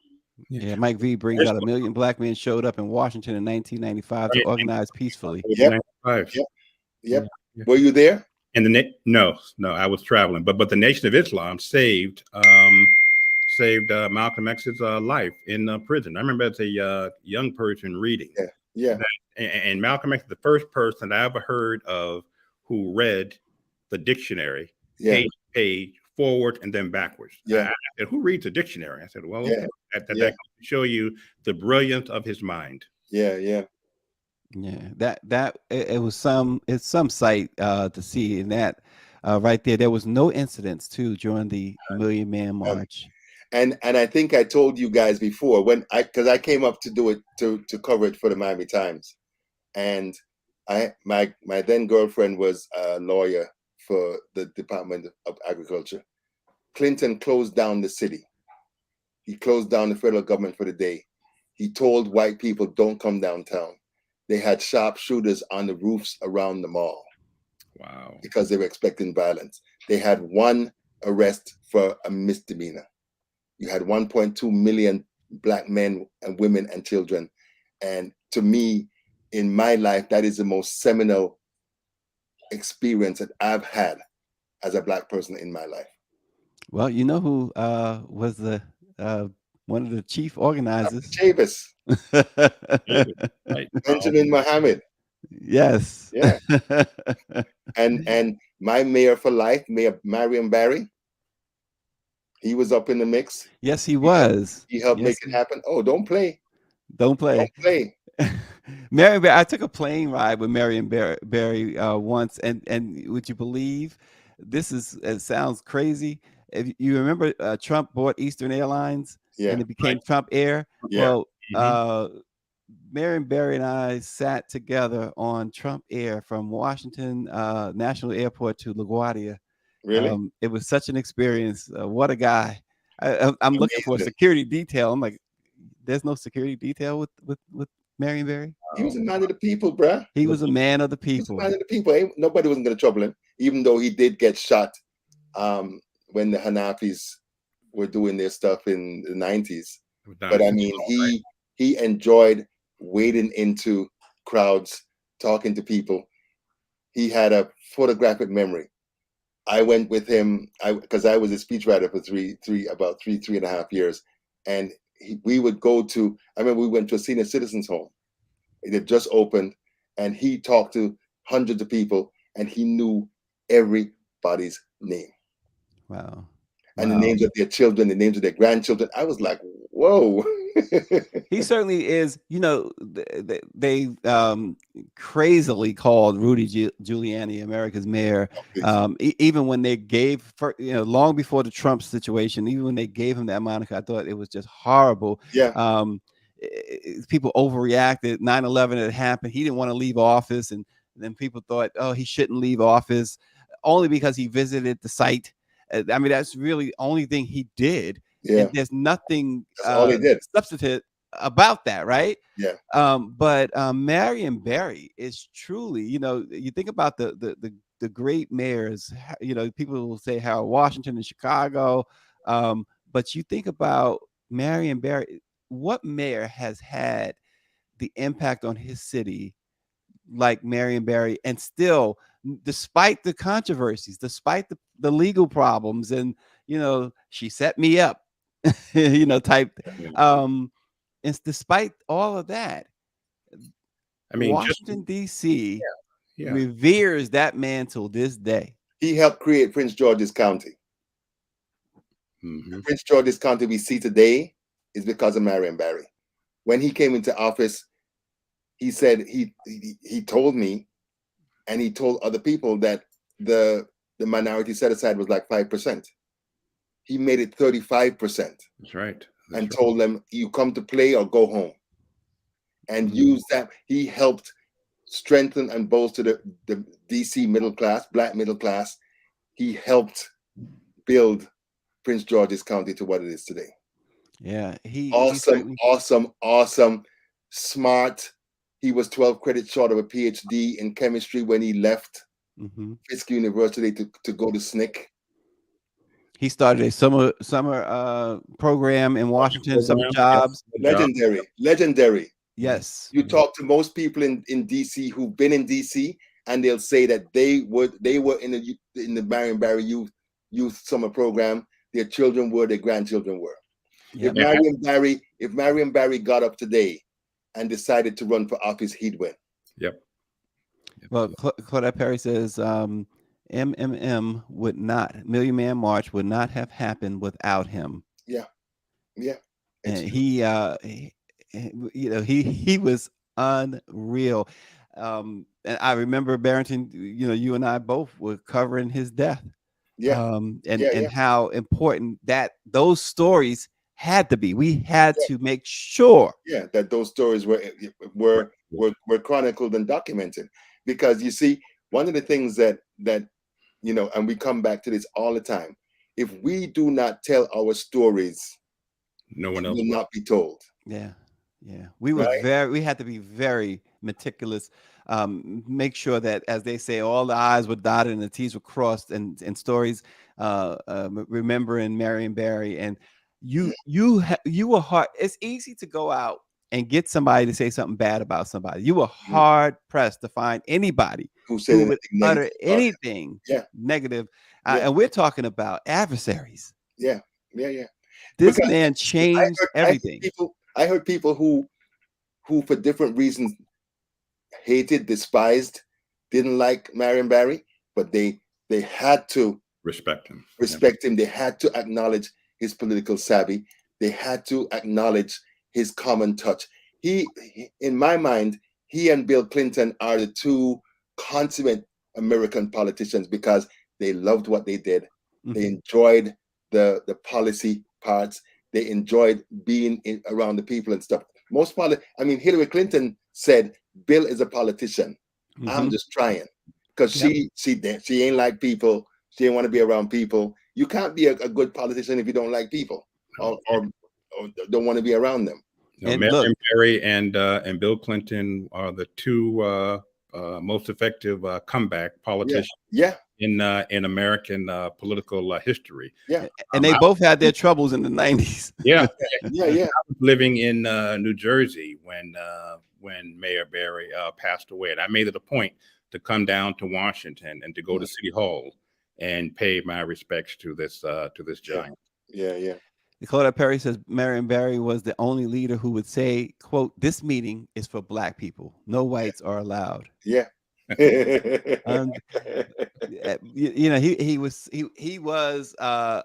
Yeah, Mike V brings out 1 million Black men showed up in Washington in 1995 to organize peacefully. Yep. Were you there? And no, I was traveling. But the Nation of Islam saved saved Malcolm X's life in prison. I remember as a young person reading Yeah. that, and Malcolm X is the first person I ever heard of who read the dictionary page to page, forward and then backwards. Yeah. I said, who reads a dictionary? I said, well, Yeah. okay, that can show you the brilliance of his mind. Yeah, that it was some sight to see in that right there. There was no incidents too during the Million Man March. And I think I told you guys before because I came up to do it to cover it for the Miami Times, and my then girlfriend was a lawyer for the Department of Agriculture. Clinton closed down the city. He closed down the federal government for the day. He told white people, don't come downtown. They had sharpshooters on the roofs around the mall. Wow. Because they were expecting violence. They had one arrest for a misdemeanor. You had 1.2 million Black men and women and children. And to me, in my life, that is the most seminal experience that I've had as a Black person in my life. Well, you know who was the one of the chief organizers? Chavis. Right. Benjamin Mohammed. Yes. Yeah. and my mayor for life, Mayor Marion Barry, he was up in the mix. Yes, he was. He helped make it happen. Oh, don't play. Don't play. Don't play. Marion Barry, I took a plane ride with Marion Barry once, and would you believe it sounds crazy. If you remember, Trump bought Eastern Airlines, and it became Trump Air. Yeah. Well, Marion Barry and I sat together on Trump Air from Washington National Airport to LaGuardia. Really? It was such an experience. What a guy. I'm looking for a security detail. I'm like, there's no security detail with Marion Barry. He was a man of the people, bruh. He was a man of the people. He was a man of the people. Nobody wasn't going to trouble him, even though he did get shot when the Hanafis were doing their stuff in the 90s. But I mean, he enjoyed wading into crowds, talking to people. He had a photographic memory. I went with him because I was a speechwriter for about three and a half years, and we would go to. I remember we went to a senior citizens home. It had just opened, and he talked to hundreds of people, and he knew everybody's name. Wow. And the names of their children, the names of their grandchildren. I was like, whoa. He certainly is. You know, they crazily called Rudy Giuliani America's mayor. Even when they gave, long before the Trump situation, even when they gave him that moniker, I thought it was just horrible. Yeah. People overreacted. 9/11 had happened. He didn't want to leave office. And then people thought, oh, he shouldn't leave office only because he visited the site. I mean, that's really the only thing he did. Yeah. And there's nothing substantive about that, right? Yeah. But Marion Barry is truly, you think about the great mayors, people will say Harold Washington in Chicago. But you think about Marion Barry, what mayor has had the impact on his city like Marion Barry, and still, despite the controversies, despite the legal problems, and she set me up, type. It's despite all of that. I mean, Washington D.C. reveres that man till this day. He helped create Prince George's County. Mm-hmm. Prince George's County we see today is because of Marion Barry. When he came into office, he said he told me, and he told other people that the minority set aside was like 5%. He made it 35%. That's right. And told them, you come to play or go home. And use that. He helped strengthen and bolster the DC middle class, Black middle class. He helped build Prince George's County to what it is today. Yeah, awesome, smart. He was 12 credits short of a PhD in chemistry when he left Fisk University to go to SNCC. He started a summer program in Washington, summer jobs. Legendary. Yes. You talk to most people in DC who've been in DC, and they'll say that they were in the Marion Barry youth summer program. Their children were, their grandchildren were. Yep. If Marion Barry got up today and decided to run for office, he'd win. Yep. Well, Claudette Perry says MMM would not, Million Man March would not have happened without him. Yeah, yeah. It's And true. he was unreal. And I remember Barrington, you and I both were covering his death. Yeah, And yeah, yeah, how important that those stories had to be. We had to make sure. yeah. That those stories were chronicled and documented, because you see, one of the things that and we come back to this all the time. If we do not tell our stories, No it one else will will. not be told. Yeah. Yeah. Right? We had to be very meticulous. Make sure that, as they say, all the I's were dotted and the T's were crossed, and stories, remembering Marion Barry. And you were hard. It's easy to go out and get somebody to say something bad about somebody. You were Mhm. hard pressed to find anybody Who said who anything would negative utter about him? anything Yeah, negative. yeah, And we're talking about adversaries. yeah, yeah, yeah. This Because man changed everything. I heard people who for different reasons hated, despised, didn't like Marion Barry, but they had to Respect him. respect him. They had to acknowledge his political savvy. They had to acknowledge his common touch. In my mind, he and Bill Clinton are the two consummate American politicians, because they loved what they did. They Mhm. enjoyed the policy parts. They enjoyed being around the people and stuff. Hillary Clinton said, "Bill is a politician. I'm Mhm. just trying," because Yep. she ain't like people. She didn't want to be around people. You can't be a good politician if you don't like people, or don't want to be around them. No, And look, Marion Barry and Bill Clinton are the two most effective comeback Yeah, politicians yeah, in American political history. yeah, and they I, both had their troubles in the 90s. yeah, yeah, I yeah, was living in New Jersey when Mayor Barry passed away, and I made it a point to come down to Washington and to go to City Hall and pay my respects to this yeah, giant. yeah, yeah. Dakota Perry says Marion Barry was the only leader who would say, quote, "This meeting is for black people. No whites are allowed." Yeah. Um, he was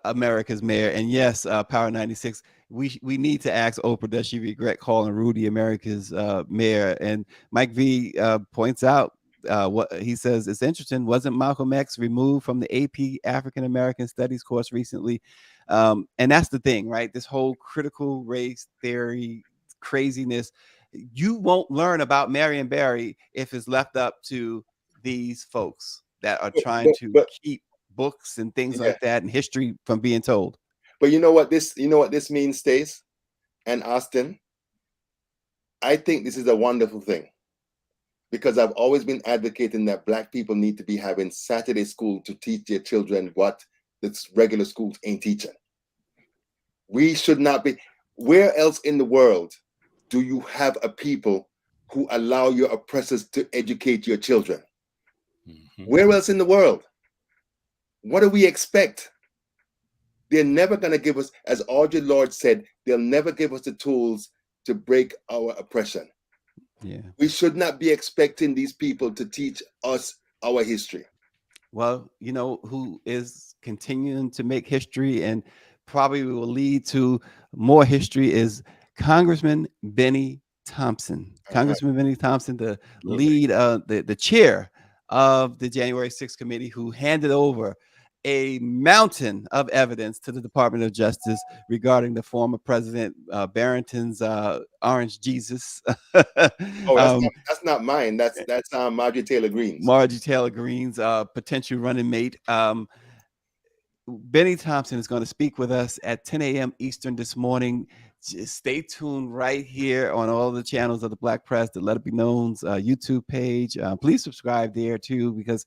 America's mayor. And yes, Power 96. We need to ask Oprah, does she regret calling Rudy America's mayor? And Mike V points out, what he says, it's interesting. Wasn't Malcolm X removed from the AP African American Studies course recently? And that's the thing, right? This whole critical race theory craziness. You won't learn about Marion Barry if it's left up to these folks that are trying to but keep books and things yeah, like that and history from being told. but you know what this means, Stace and Austin. I think this is a wonderful thing, because I've always been advocating that black people need to be having Saturday school to teach their children what the regular schools ain't teaching. We should not be. Where else in the world do you have a people who allow your oppressors to educate your children? Mhm. Where else in the world? What do we expect? They're never going to give us, as Audre Lorde said, they'll never give us the tools to break our oppression. Yeah. We should not be expecting these people to teach us our history. Well, you know who is continuing to make history and probably will lead to more history is Congressman Benny Thompson. All right. Congressman Benny Thompson, the Absolutely. lead, the chair of the January 6th committee, who handed over a mountain of evidence to the Department of Justice regarding the former President Barrington's Orange Jesus. Oh, um, that's not mine. That's Marjorie Taylor Greene's. Marjorie Taylor Greene's potential running mate. Benny Thompson is going to speak with us at 10 a.m. Eastern this morning. Just stay tuned right here on all the channels of the Black Press, the Let It Be Known's YouTube page. Please subscribe there too, because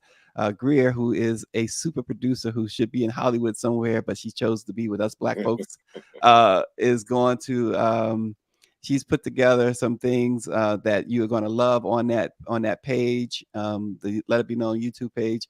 Grio, who is a super producer who should be in Hollywood somewhere, but she chose to be with us Black folks, is going to. She's put together some things that you're going to love on that page, the Let It Be Known YouTube page.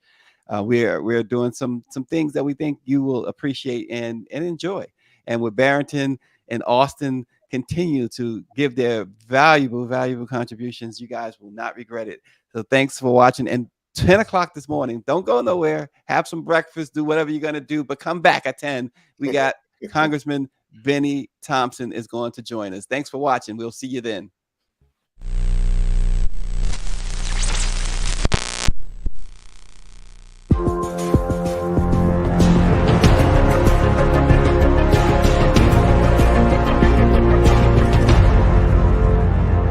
We're doing some things that we think you will appreciate and enjoy. And with Barrington, in Austin continue to give their valuable, valuable contributions. You guys will not regret it. So thanks for watching. And 10 o'clock this morning, don't go nowhere. Have some breakfast, do whatever you're going to do, but come back at 10. We got Congressman Benny Thompson is going to join us. Thanks for watching. We'll see you then.